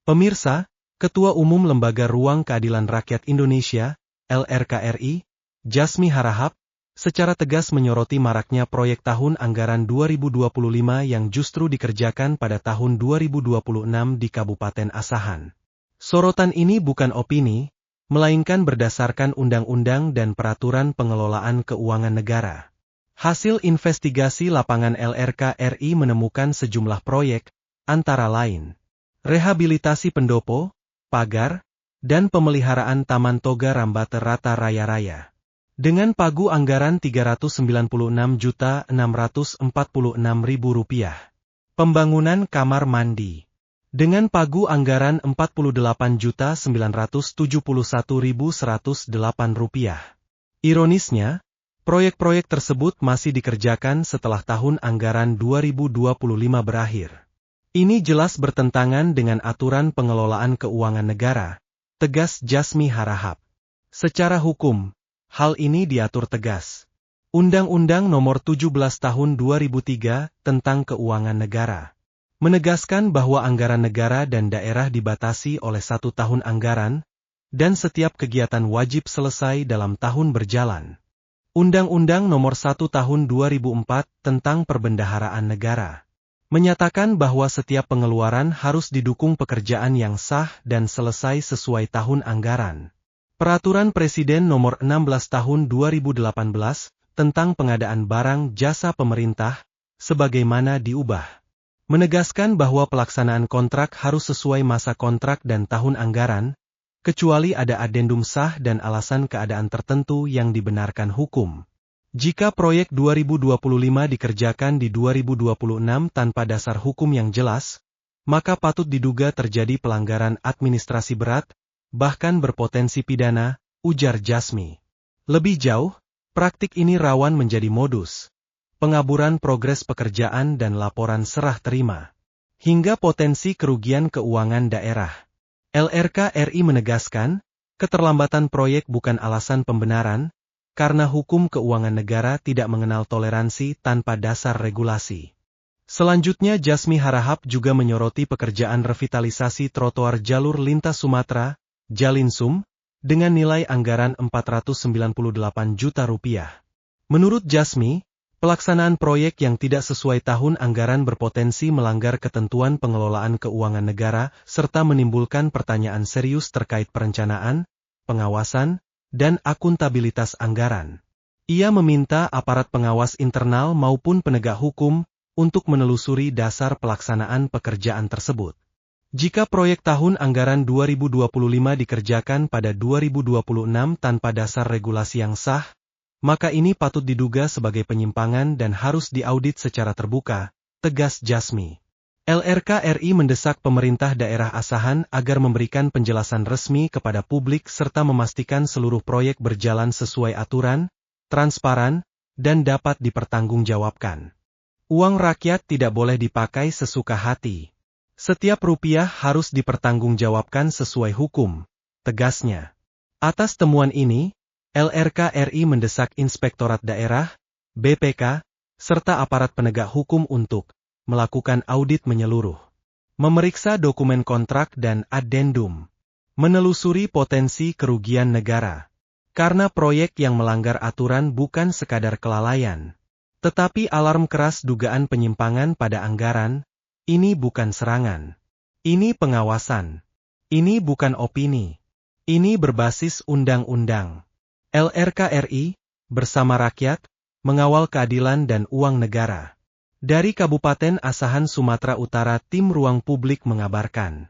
Pemirsa, Ketua Umum Lembaga Ruang Keadilan Rakyat Indonesia, LRKRI, Jasmi Harahap, secara tegas menyoroti maraknya proyek tahun anggaran 2025 yang justru dikerjakan pada tahun 2026 di Kabupaten Asahan. Sorotan ini bukan opini, melainkan berdasarkan undang-undang dan peraturan pengelolaan keuangan negara. Hasil investigasi lapangan LRKRI menemukan sejumlah proyek, antara lain rehabilitasi pendopo, pagar, dan pemeliharaan Taman Toga Rambate Rata Raya-Raya. Dengan pagu anggaran Rp396.646.000. Pembangunan kamar mandi. Dengan pagu anggaran Rp48.971.108. Ironisnya, proyek-proyek tersebut masih dikerjakan setelah tahun anggaran 2025 berakhir. Ini jelas bertentangan dengan aturan pengelolaan keuangan negara, tegas Jasmi Harahap. Secara hukum, hal ini diatur tegas. Undang-Undang Nomor 17 Tahun 2003 tentang Keuangan Negara menegaskan bahwa anggaran negara dan daerah dibatasi oleh 1 tahun anggaran, dan setiap kegiatan wajib selesai dalam tahun berjalan. Undang-Undang Nomor 1 Tahun 2004 tentang Perbendaharaan Negara menyatakan bahwa setiap pengeluaran harus didukung pekerjaan yang sah dan selesai sesuai tahun anggaran. Peraturan Presiden Nomor 16 Tahun 2018 tentang pengadaan barang jasa pemerintah, sebagaimana diubah, menegaskan bahwa pelaksanaan kontrak harus sesuai masa kontrak dan tahun anggaran, kecuali ada adendum sah dan alasan keadaan tertentu yang dibenarkan hukum. Jika proyek 2025 dikerjakan di 2026 tanpa dasar hukum yang jelas, maka patut diduga terjadi pelanggaran administrasi berat, bahkan berpotensi pidana, ujar Jasmi. Lebih jauh, praktik ini rawan menjadi modus pengaburan progres pekerjaan dan laporan serah terima, hingga potensi kerugian keuangan daerah. LRKRI menegaskan, keterlambatan proyek bukan alasan pembenaran, karena hukum keuangan negara tidak mengenal toleransi tanpa dasar regulasi. Selanjutnya Jasmi Harahap juga menyoroti pekerjaan revitalisasi trotoar jalur lintas Sumatera, Jalinsum, dengan nilai anggaran Rp498 juta. Menurut Jasmi, pelaksanaan proyek yang tidak sesuai tahun anggaran berpotensi melanggar ketentuan pengelolaan keuangan negara, serta menimbulkan pertanyaan serius terkait perencanaan, pengawasan, dan akuntabilitas anggaran. Ia meminta aparat pengawas internal maupun penegak hukum untuk menelusuri dasar pelaksanaan pekerjaan tersebut. Jika proyek tahun anggaran 2025 dikerjakan pada 2026 tanpa dasar regulasi yang sah, maka ini patut diduga sebagai penyimpangan dan harus diaudit secara terbuka, tegas Jasmi. LRKRI mendesak pemerintah daerah Asahan agar memberikan penjelasan resmi kepada publik serta memastikan seluruh proyek berjalan sesuai aturan, transparan, dan dapat dipertanggungjawabkan. Uang rakyat tidak boleh dipakai sesuka hati. Setiap rupiah harus dipertanggungjawabkan sesuai hukum, tegasnya. Atas temuan ini, LRKRI mendesak Inspektorat Daerah, BPK, serta aparat penegak hukum untuk melakukan audit menyeluruh, memeriksa dokumen kontrak dan adendum, menelusuri potensi kerugian negara. Karena proyek yang melanggar aturan bukan sekadar kelalaian, tetapi alarm keras dugaan penyimpangan pada anggaran. Ini bukan serangan. Ini pengawasan. Ini bukan opini. Ini berbasis undang-undang. LRKRI, bersama rakyat, mengawal keadilan dan uang negara. Dari Kabupaten Asahan Sumatera Utara, Tim Ruang Publik mengabarkan.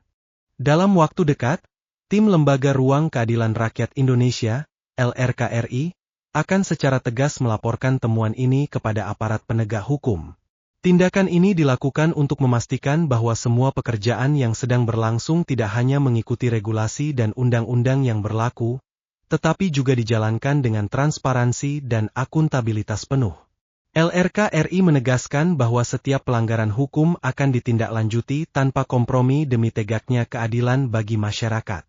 Dalam waktu dekat, Tim Lembaga Ruang Keadilan Rakyat Indonesia, LRKRI, akan secara tegas melaporkan temuan ini kepada aparat penegak hukum. Tindakan ini dilakukan untuk memastikan bahwa semua pekerjaan yang sedang berlangsung tidak hanya mengikuti regulasi dan undang-undang yang berlaku, tetapi juga dijalankan dengan transparansi dan akuntabilitas penuh. LRKRI menegaskan bahwa setiap pelanggaran hukum akan ditindaklanjuti tanpa kompromi demi tegaknya keadilan bagi masyarakat.